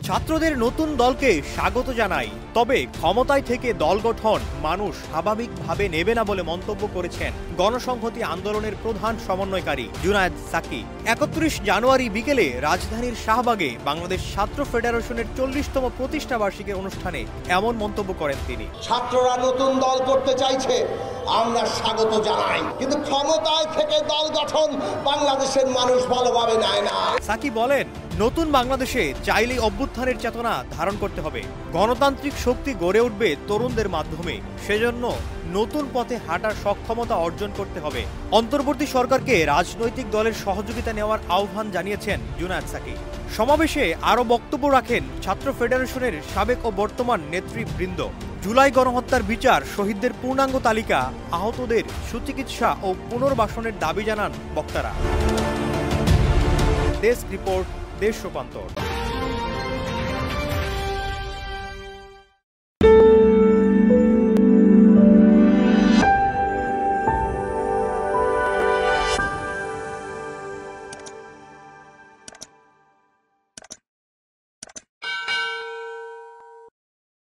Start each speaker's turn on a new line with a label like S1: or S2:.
S1: ছাত্রদের নতুন দলকে স্বাগত জানাই, তবে ক্ষমতায় থেকে দল গঠন মানুষ স্বাভাবিকভাবে নেবে না বলে মন্তব্য করেছেন গণসংহতি আন্দোলনের প্রধান সমন্বয়কারী জুনায়েদ সাকি। ৩১ জানুয়ারি বিকেলে রাজধানীর শাহবাগে বাংলাদেশ ছাত্র ফেডারেশনের ৪০তম প্রতিষ্ঠা বার্ষিকী অনুষ্ঠানে এমন মন্তব্য করেন তিনি।
S2: ছাত্ররা নতুন দল করতে চাইছে, আমরা স্বাগত জানাই, কিন্তু ক্ষমতায় থেকে দল গঠন বাংলাদেশের মানুষ ভালোভাবে নেয় না।
S1: সাকি বলেন, নতুন বাংলাদেশে চাইলেই অভ্যুত্থানের চেতনা ধারণ করতে হবে। গণতান্ত্রিক শক্তি গড়ে উঠবে তরুণদের মাধ্যমে, সেজন্য নতুন পথে হাঁটার সক্ষমতা অর্জন করতে হবে। অন্তর্বর্তী সরকারকে রাজনৈতিক দলের সহযোগিতা নেওয়ার আহ্বান জানিয়েছেন জুনায়েদ সাকি। সমাবেশে আরও বক্তব্য রাখেন ছাত্র ফেডারেশনের সাবেক ও বর্তমান নেতৃবৃন্দ। জুলাই গণহত্যার বিচার, শহীদদের পূর্ণাঙ্গ তালিকা, আহতদের সুচিকিৎসা ও পুনর্বাসনের দাবি জানান বক্তারা। ডেস্ক রিপোর্ট, দেশ রূপান্তর।